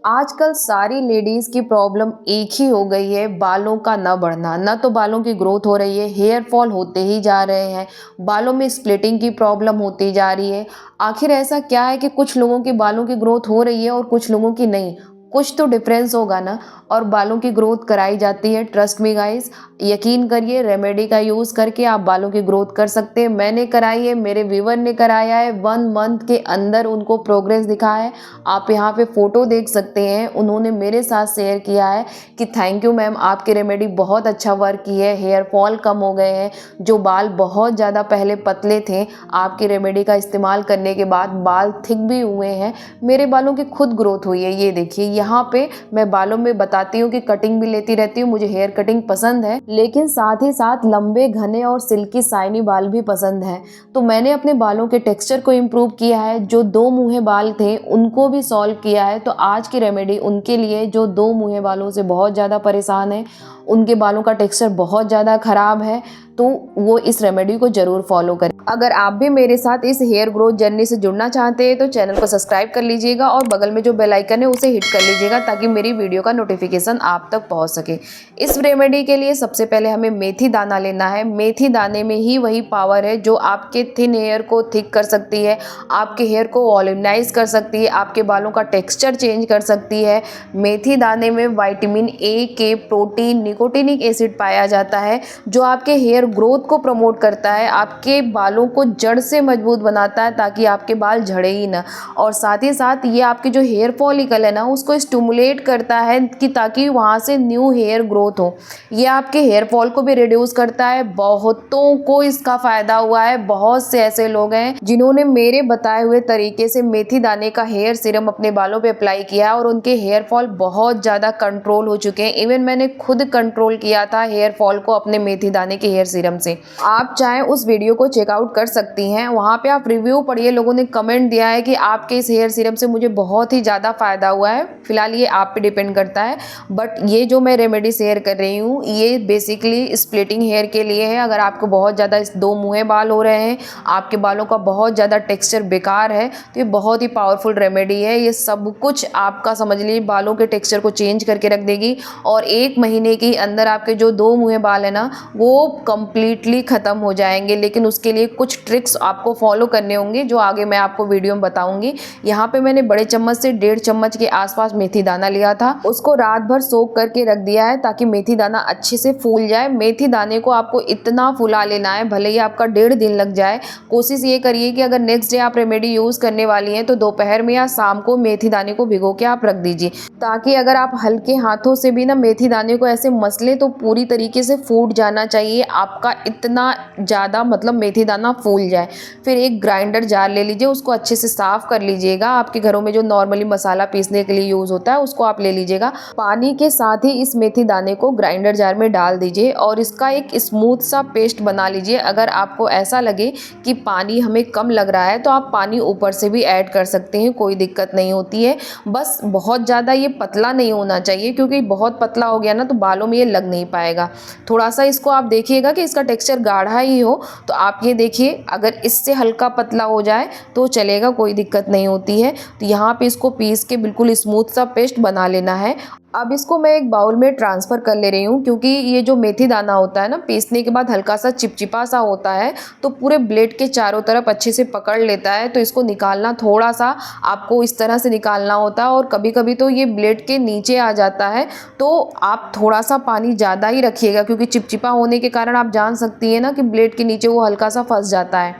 आजकल सारी लेडीज़ की प्रॉब्लम एक ही हो गई है, बालों का ना बढ़ना। ना तो बालों की ग्रोथ हो रही है, हेयर फॉल होते ही जा रहे हैं, बालों में स्प्लिटिंग की प्रॉब्लम होती जा रही है। आखिर ऐसा क्या है कि कुछ लोगों के बालों की ग्रोथ हो रही है और कुछ लोगों की नहीं? कुछ तो डिफरेंस होगा ना। और बालों की ग्रोथ कराई जाती है, ट्रस्ट मी गाइस, यकीन करिए रेमेडी का यूज़ करके आप बालों की ग्रोथ कर सकते हैं। मैंने कराई है, मेरे व्यूवर ने कराया है, 1 मंथ के अंदर उनको प्रोग्रेस दिखा है। आप यहाँ पे फ़ोटो देख सकते हैं, उन्होंने मेरे साथ शेयर किया है कि थैंक यू मैम, आपकी रेमेडी बहुत अच्छा वर्क की है, हेयर फॉल कम हो गए हैं, जो बाल बहुत ज़्यादा पहले पतले थे, आपकी रेमेडी का इस्तेमाल करने के बाद बाल थिक भी हुए हैं, मेरे बालों की खुद ग्रोथ हुई है। ये देखिए यहाँ पे मैं बालों में बताती हूँ कि कटिंग भी लेती रहती हूँ, मुझे हेयर कटिंग पसंद है, लेकिन साथ ही साथ लंबे घने और सिल्की शाइनी बाल भी पसंद है। तो मैंने अपने बालों के टेक्सचर को इम्प्रूव किया है, जो 2 मुँहे बाल थे उनको भी सॉल्व किया है। तो आज की रेमेडी उनके लिए जो 2 मुँहे बालों से बहुत ज़्यादा परेशान है, उनके बालों का टेक्सचर बहुत ज़्यादा ख़राब है, तो वो इस रेमेडी को ज़रूर फॉलो करें। अगर आप भी मेरे साथ इस हेयर ग्रोथ जर्नी से जुड़ना चाहते हैं तो चैनल को सब्सक्राइब कर लीजिएगा और बगल में जो बेल आइकन है उसे हिट कर लीजिएगा ताकि मेरी वीडियो का नोटिफिकेशन आप तक पहुंच सके। इस रेमेडी के लिए सबसे पहले हमें मेथी दाना लेना है। मेथी दाने में ही वही पावर है जो आपके थिन हेयर को थिक कर सकती है, आपके हेयर को वॉल्यूमाइज कर सकती है, आपके बालों का टेक्स्चर चेंज कर सकती है। मेथी दाने में विटामिन ए के, प्रोटीन, निकोटिनिक एसिड पाया जाता है जो आपके हेयर ग्रोथ को प्रमोट करता है, आपके बालों को जड़ से मजबूत बनाता है ताकि आपके बाल झड़े ही ना। और साथ ही साथ ये आपके जो हेयर फॉलिकल है ना उसको स्टिमुलेट करता है कि ताकि वहाँ से न्यू हेयर ग्रोथ हो। ये आपके हेयर फॉल को भी रिड्यूस करता है। बहुतों को इसका फ़ायदा हुआ है, बहुत से ऐसे लोग हैं जिन्होंने मेरे बताए हुए तरीके से मेथी दाने का हेयर सीरम अपने बालों पे अप्लाई किया और उनके हेयर फॉल बहुत ज़्यादा कंट्रोल हो चुके हैं। इवन मैंने खुद कंट्रोल किया था हेयर फॉल को अपने मेथी दाने के हेयर सीरम से। आप चाहें उस वीडियो को चेकआउट कर सकती हैं, वहाँ पे आप रिव्यू पढ़िए। लोगों ने कमेंट दिया है कि आपके इस हेयर सीरम से मुझे बहुत ही ज़्यादा फ़ायदा हुआ है। फिलहाल ये आप पे डिपेंड करता है, बट ये जो मैं रेमेडी शेयर कर रही हूँ ये बेसिकली स्प्लिटिंग हेयर के लिए है। अगर आपको बहुत ज़्यादा 2 मुँहे बाल हो रहे हैं, आपके बालों का बहुत ज़्यादा टेक्स्चर बेकार है, तो ये बहुत ही पावरफुल रेमेडी है। ये सब कुछ आपका समझ लीजिए बालों के टेक्स्चर को चेंज करके रख देगी और 1 महीने के अंदर आपके जो 2 मुँहे बाल है ना वो कंप्लीटली ख़त्म हो जाएंगे। लेकिन उसके लिए कुछ ट्रिक्स आपको फॉलो करने होंगे जो आगे मैं आपको वीडियो में बताऊंगी। यहाँ पे मैंने बड़े चम्मच से 1.5 चम्मच के आसपास मेथी दाना लिया था, उसको रात भर सोक करके रख दिया है ताकि मेथी दाना अच्छे से फूल जाए। मेथी दाने को आपको इतना फुला लेना है, भले ही आपका 1.5 दिन लग जाए। कोशिश ये करिए कि अगर नेक्स्ट डे आप रेमेडी यूज़ करने वाली हैं तो दोपहर में या शाम को मेथी दाने को भिगो के आप रख दीजिए, ताकि अगर आप हल्के हाथों से भी ना मेथी दाने को ऐसे मसले तो पूरी तरीके से फूट जाना चाहिए आपका, इतना ज़्यादा मतलब मेथी दाना फूल जाए। फिर एक ग्राइंडर जार ले लीजिए, उसको अच्छे से साफ़ कर लीजिएगा। आपके घरों में जो नॉर्मली मसाला पीसने के लिए यूज़ होता है उसको आप ले लीजिएगा। पानी के साथ ही इस मेथी दाने को ग्राइंडर जार में डाल दीजिए और इसका एक स्मूथ सा पेस्ट बना लीजिए। अगर आपको ऐसा लगे कि पानी हमें कम लग रहा है तो आप पानी ऊपर से भी ऐड कर सकते हैं, कोई दिक्कत नहीं होती है। बस बहुत ज़्यादा ये पतला नहीं होना चाहिए, क्योंकि बहुत पतला हो गया ना तो बालों में ये लग नहीं पाएगा। थोड़ा सा इसको आप देखिएगा कि इसका टेक्सचर गाढ़ा ही हो, तो आप ये देखिए अगर इससे हल्का पतला हो जाए तो चलेगा, कोई दिक्कत नहीं होती है। तो यहाँ पे इसको पीस के बिल्कुल स्मूथ सा पेस्ट बना लेना है। अब इसको मैं एक बाउल में ट्रांसफ़र कर ले रही हूँ, क्योंकि ये जो मेथी दाना होता है ना पीसने के बाद हल्का सा चिपचिपा सा होता है, तो पूरे ब्लेड के चारों तरफ अच्छे से पकड़ लेता है। तो इसको निकालना थोड़ा सा आपको इस तरह से निकालना होता है, और कभी कभी तो ये ब्लेड के नीचे आ जाता है, तो आप थोड़ा सा पानी ज़्यादा ही रखिएगा, क्योंकि चिपचिपा होने के कारण आप जान सकती हैं ना कि ब्लेड के नीचे वो हल्का सा फंस जाता है।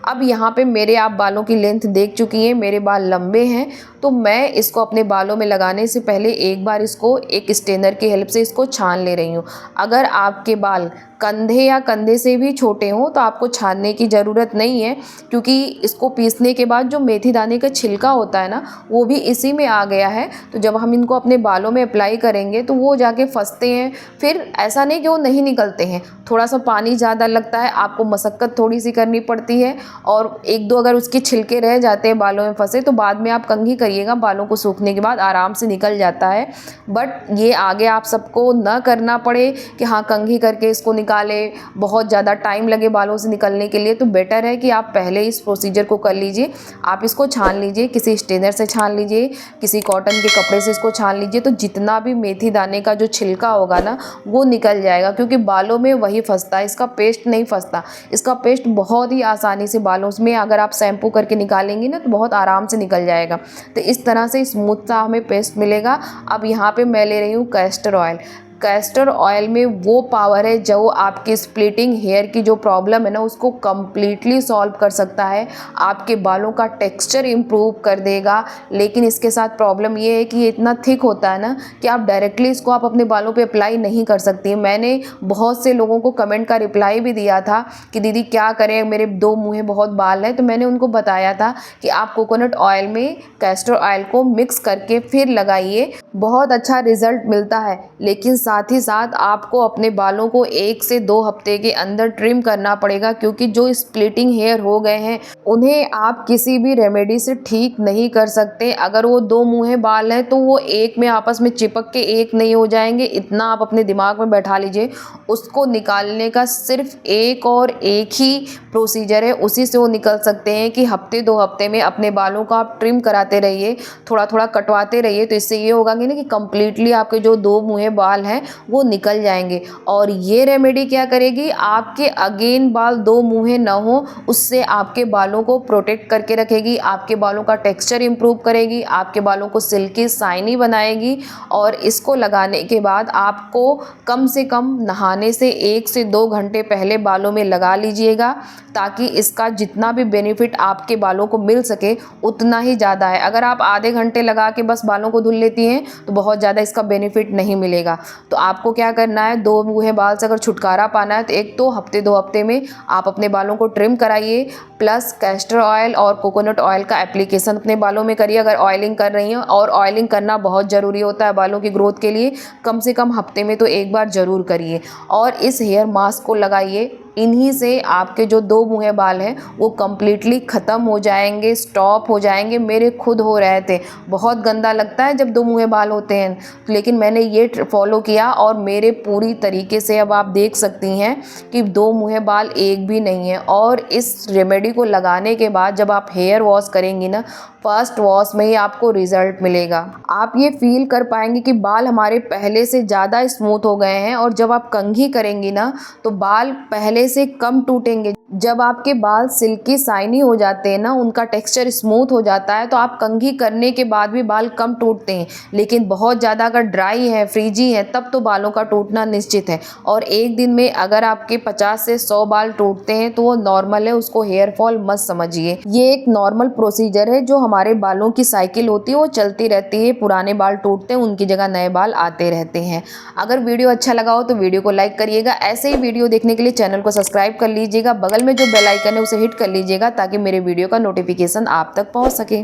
अब यहाँ पे मेरे आप बालों की लेंथ देख चुकी हैं, मेरे बाल लंबे हैं, तो मैं इसको अपने बालों में लगाने से पहले एक बार इसको एक स्ट्रेनर की हेल्प से इसको छान ले रही हूँ। अगर आपके बाल कंधे या कंधे से भी छोटे हों तो आपको छानने की ज़रूरत नहीं है, क्योंकि इसको पीसने के बाद जो मेथी दाने का छिलका होता है ना वो भी इसी में आ गया है। तो जब हम इनको अपने बालों में अप्लाई करेंगे तो वो जाके फंसते हैं, फिर ऐसा नहीं कि वो नहीं निकलते हैं, थोड़ा सा पानी ज़्यादा लगता है, आपको मशक्क़त थोड़ी सी करनी पड़ती है, और 1-2 अगर उसके छिलके रह जाते हैं बालों में फंसे तो बाद में आप कंघी करिए करिएगा, बालों को सूखने के बाद आराम से निकल जाता है। बट ये आगे आप सबको ना करना पड़े कि हाँ कंघी करके इसको निकालें, बहुत ज़्यादा टाइम लगे बालों से निकलने के लिए, तो बेटर है कि आप पहले इस प्रोसीजर को कर लीजिए। आप इसको छान लीजिए, किसी स्ट्रेनर से छान लीजिए, किसी कॉटन के कपड़े से इसको छान लीजिए, तो जितना भी मेथी दाने का जो छिलका होगा ना वो निकल जाएगा, क्योंकि बालों में वही फंसता है, इसका पेस्ट नहीं फंसता। इसका पेस्ट बहुत ही आसानी से बालों में अगर आप शैम्पू करके निकालेंगी ना तो बहुत आराम से निकल जाएगा। तो इस तरह से स्मूथ सा हमें पेस्ट मिलेगा। अब यहाँ पे मैं ले रही हूँ कैस्टर ऑयल। कैस्टर ऑयल में वो पावर है जो आपकी स्प्लिटिंग हेयर की जो प्रॉब्लम है ना उसको कम्प्लीटली सॉल्व कर सकता है, आपके बालों का टेक्सचर इम्प्रूव कर देगा। लेकिन इसके साथ प्रॉब्लम ये है कि ये इतना थिक होता है ना कि आप डायरेक्टली इसको आप अपने बालों पे अप्लाई नहीं कर सकती। मैंने बहुत से लोगों को कमेंट का रिप्लाई भी दिया था कि दीदी क्या करें, मेरे 2 मुँह बहुत बाल हैं, तो मैंने उनको बताया था कि आप कोकोनट ऑयल में कैस्टर ऑयल को मिक्स करके फिर लगाइए, बहुत अच्छा रिजल्ट मिलता है। लेकिन साथ ही साथ आपको अपने बालों को 1 से 2 हफ्ते के अंदर ट्रिम करना पड़ेगा, क्योंकि जो स्प्लिटिंग हेयर हो गए हैं उन्हें आप किसी भी रेमेडी से ठीक नहीं कर सकते। अगर वो 2 मुँहे बाल हैं तो वो एक में आपस में चिपक के एक नहीं हो जाएंगे, इतना आप अपने दिमाग में बैठा लीजिए। उसको निकालने का सिर्फ एक और एक ही प्रोसीजर है, उसी से वो निकल सकते हैं कि हफ्ते 2 हफ्ते में अपने बालों को आप ट्रिम कराते रहिए, थोड़ा थोड़ा कटवाते रहिए। तो इससे ये होगा कि ना कि कम्प्लीटली आपके जो 2 मुँहे बाल हैं वो निकल जाएंगे। और ये रेमेडी क्या करेगी, आपके अगेन बाल 2 मुँहे ना हो, उससे आपके बालों को प्रोटेक्ट करके रखेगी, आपके बालों का टेक्सचर इंप्रूव करेगी, आपके बालों को सिल्की शाइनी बनाएगी। और इसको लगाने के बाद आपको कम से कम नहाने से 1 से 2 घंटे पहले बालों में लगा लीजिएगा, ताकि इसका जितना भी बेनिफिट आपके बालों को मिल सके उतना ही ज़्यादा है। अगर आप आधे घंटे लगा के बस बालों को धुल लेती हैं तो बहुत ज़्यादा इसका बेनिफिट नहीं मिलेगा। तो आपको क्या करना है, 2 मुँहे बाल से अगर छुटकारा पाना है तो एक तो हफ्ते 2 हफ्ते में आप अपने बालों को ट्रिम कराइए, प्लस कैस्टर ऑयल और कोकोनट ऑयल का एप्लीकेशन अपने बालों में करिए अगर ऑयलिंग कर रही हैं। और ऑयलिंग करना बहुत ज़रूरी होता है बालों की ग्रोथ के लिए, कम से कम हफ्ते में तो एक बार ज़रूर करिए। और इस हेयर मास्क को लगाइए, इन्हीं से आपके जो 2 मुँहे बाल हैं वो कम्प्लीटली ख़त्म हो जाएंगे, स्टॉप हो जाएंगे। मेरे खुद हो रहे थे, बहुत गंदा लगता है जब 2 मुँहे बाल होते हैं, लेकिन मैंने ये फॉलो किया और मेरे पूरी तरीके से अब आप देख सकती हैं कि 2 मुँहे बाल एक भी नहीं है। और इस रेमेडी को लगाने के बाद जब आप हेयर वॉश करेंगी ना, फर्स्ट वॉश में ही आपको रिजल्ट मिलेगा। आप ये फील कर पाएंगे कि बाल हमारे पहले से ज़्यादा स्मूथ हो गए हैं। और जब आप कंघी करेंगी ना तो बाल पहले से कम टूटेंगे। जब आपके बाल सिल्की शाइनी हो जाते हैं ना, उनका टेक्सचर स्मूथ हो जाता है, तो आप कंघी करने के बाद भी बाल कम टूटते हैं। लेकिन बहुत ज़्यादा अगर ड्राई है, फ्रीजी है, तब तो बालों का टूटना निश्चित है। और एक दिन में अगर आपके 50 से 100 बाल टूटते हैं तो वो नॉर्मल है, उसको हेयर फॉल मत समझिए। ये एक नॉर्मल प्रोसीजर है, जो हमारे बालों की साइकिल होती है वो चलती रहती है। पुराने बाल टूटते हैं, उनकी जगह नए बाल आते रहते हैं। अगर वीडियो अच्छा लगा हो तो वीडियो को लाइक करिएगा। ऐसे ही वीडियो देखने के लिए चैनल को सब्सक्राइब कर लीजिएगा, बगल में जो बेल आइकन है उसे हिट कर लीजिएगा, ताकि मेरे वीडियो का नोटिफिकेशन आप तक पहुंच सके।